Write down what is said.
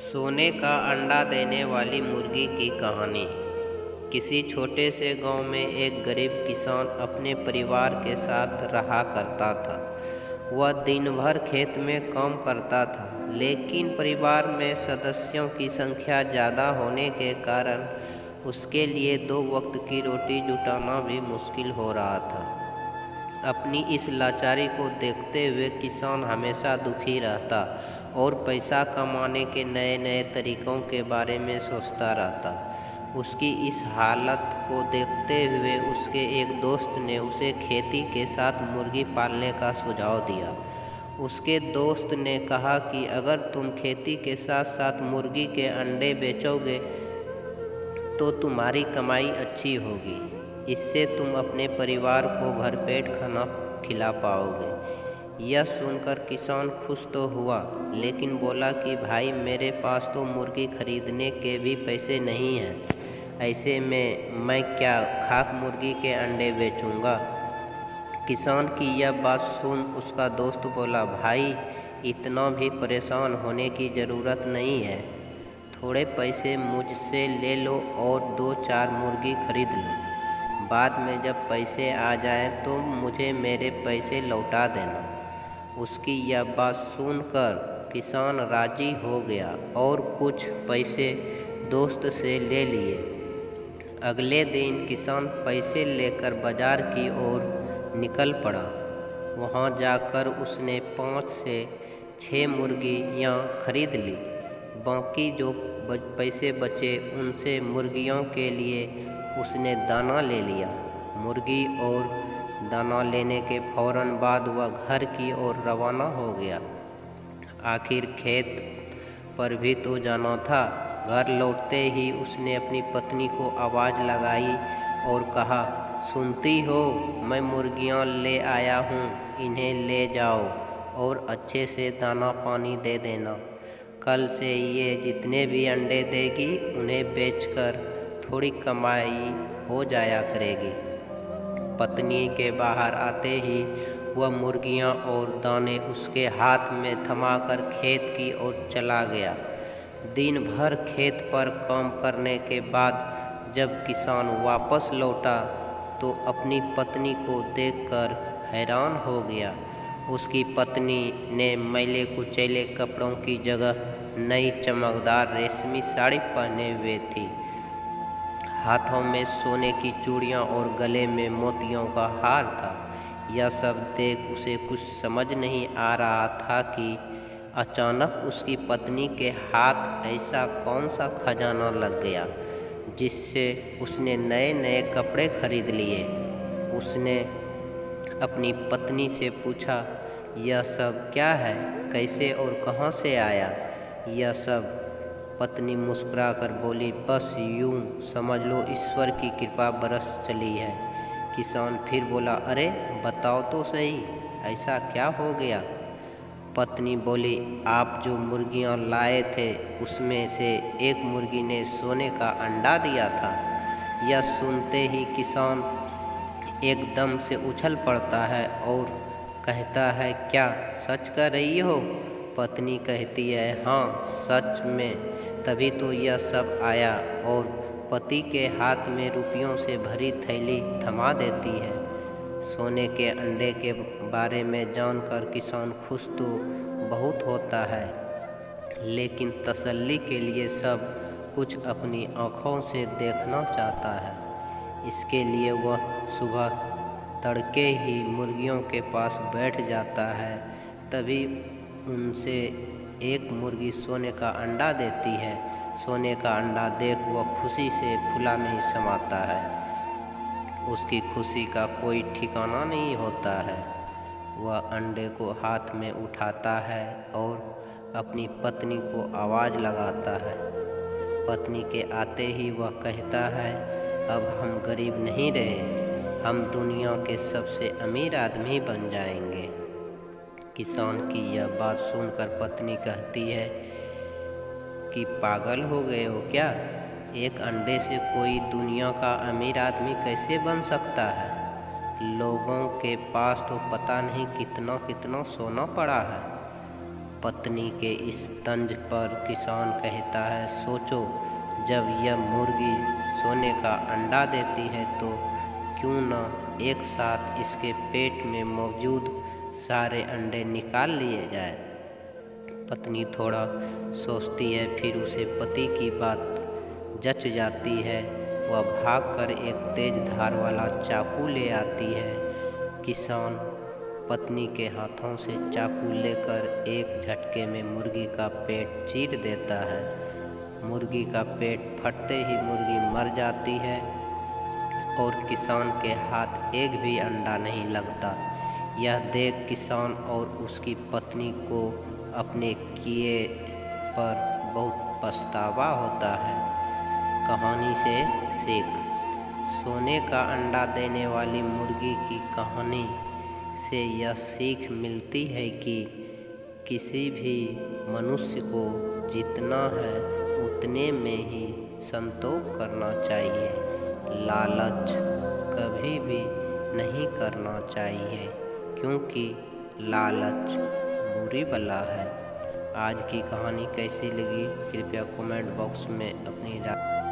सोने का अंडा देने वाली मुर्गी की कहानी। किसी छोटे से गांव में एक गरीब किसान अपने परिवार के साथ रहा करता था। वह दिन भर खेत में काम करता था, लेकिन परिवार में सदस्यों की संख्या ज़्यादा होने के कारण उसके लिए दो वक्त की रोटी जुटाना भी मुश्किल हो रहा था। अपनी इस लाचारी को देखते हुए किसान हमेशा दुखी रहता और पैसा कमाने के नए नए तरीकों के बारे में सोचता रहता। उसकी इस हालत को देखते हुए उसके एक दोस्त ने उसे खेती के साथ मुर्गी पालने का सुझाव दिया। उसके दोस्त ने कहा कि अगर तुम खेती के साथ साथ मुर्गी के अंडे बेचोगे तो तुम्हारी कमाई अच्छी होगी। इससे तुम अपने परिवार को भरपेट खाना खिला पाओगे। यह सुनकर किसान खुश तो हुआ, लेकिन बोला कि भाई, मेरे पास तो मुर्गी खरीदने के भी पैसे नहीं हैं। ऐसे में मैं क्या खाक मुर्गी के अंडे बेचूंगा। किसान की यह बात सुन उसका दोस्त बोला, भाई, इतना भी परेशान होने की ज़रूरत नहीं है। थोड़े पैसे मुझसे ले लो और 2-4 मुर्गी खरीद लो। बाद में जब पैसे आ जाए तो मुझे मेरे पैसे लौटा देना। उसकी यह बात सुनकर किसान राजी हो गया और कुछ पैसे दोस्त से ले लिए। अगले दिन किसान पैसे लेकर बाजार की ओर निकल पड़ा। वहां जाकर उसने 5 से 6 मुर्गियां खरीद ली। बाकी जो पैसे बचे उनसे मुर्गियों के लिए उसने दाना ले लिया। मुर्गी और दाना लेने के फौरन बाद वह घर की ओर रवाना हो गया। आखिर खेत पर भी तो जाना था। घर लौटते ही उसने अपनी पत्नी को आवाज़ लगाई और कहा, सुनती हो, मैं मुर्गियां ले आया हूँ, इन्हें ले जाओ और अच्छे से दाना पानी दे देना। कल से ये जितने भी अंडे देगी उन्हें बेचकर थोड़ी कमाई हो जाया करेगी। पत्नी के बाहर आते ही वह मुर्गियां और दाने उसके हाथ में थमाकर खेत की ओर चला गया। दिन भर खेत पर काम करने के बाद जब किसान वापस लौटा तो अपनी पत्नी को देखकर हैरान हो गया। उसकी पत्नी ने मैले कुचैले कपड़ों की जगह नई चमकदार रेशमी साड़ी पहने हुए थी। हाथों में सोने की चूड़ियां और गले में मोतियों का हार था। यह सब देख उसे कुछ समझ नहीं आ रहा था कि अचानक उसकी पत्नी के हाथ ऐसा कौन सा खजाना लग गया जिससे उसने नए नए कपड़े खरीद लिए। उसने अपनी पत्नी से पूछा, यह सब क्या है, कैसे और कहाँ से आया यह सब। पत्नी मुस्कुराकर बोली, बस यूं समझ लो, ईश्वर की कृपा बरस चली है। किसान फिर बोला, अरे बताओ तो सही, ऐसा क्या हो गया। पत्नी बोली, आप जो मुर्गियां लाए थे उसमें से एक मुर्गी ने सोने का अंडा दिया था। यह सुनते ही किसान एकदम से उछल पड़ता है और कहता है, क्या सच कह रही हो। पत्नी कहती है, हाँ सच में। तभी तो यह सब आया और पति के हाथ में रुपयों से भरी थैली थमा देती है। सोने के अंडे के बारे में जानकर किसान खुश तो बहुत होता है, लेकिन तसल्ली के लिए सब कुछ अपनी आँखों से देखना चाहता है। इसके लिए वह सुबह तड़के ही मुर्गियों के पास बैठ जाता है। तभी उनसे एक मुर्गी सोने का अंडा देती है। सोने का अंडा देख वह खुशी से फूला नहीं समाता है। उसकी खुशी का कोई ठिकाना नहीं होता है। वह अंडे को हाथ में उठाता है और अपनी पत्नी को आवाज़ लगाता है। पत्नी के आते ही वह कहता है, अब हम गरीब नहीं रहे, हम दुनिया के सबसे अमीर आदमी बन जाएंगे। किसान की यह बात सुनकर पत्नी कहती है कि पागल हो गए हो क्या, एक अंडे से कोई दुनिया का अमीर आदमी कैसे बन सकता है। लोगों के पास तो पता नहीं कितना कितना सोना पड़ा है। पत्नी के इस तंज पर किसान कहता है, सोचो, जब यह मुर्गी सोने का अंडा देती है तो क्यों न एक साथ इसके पेट में मौजूद सारे अंडे निकाल लिए जाए। पत्नी थोड़ा सोचती है, फिर उसे पति की बात जच जाती है। वह भागकर एक तेज धार वाला चाकू ले आती है। किसान पत्नी के हाथों से चाकू लेकर एक झटके में मुर्गी का पेट चीर देता है। मुर्गी का पेट फटते ही मुर्गी मर जाती है और किसान के हाथ एक भी अंडा नहीं लगता। यह देख किसान और उसकी पत्नी को अपने किए पर बहुत पछतावा होता है। कहानी से सीख। सोने का अंडा देने वाली मुर्गी की कहानी से यह सीख मिलती है कि किसी भी मनुष्य को जितना है उतने में ही संतोष करना चाहिए। लालच कभी भी नहीं करना चाहिए, क्योंकि लालच बुरी बला है। आज की कहानी कैसी लगी कृपया कमेंट बॉक्स में अपनी राय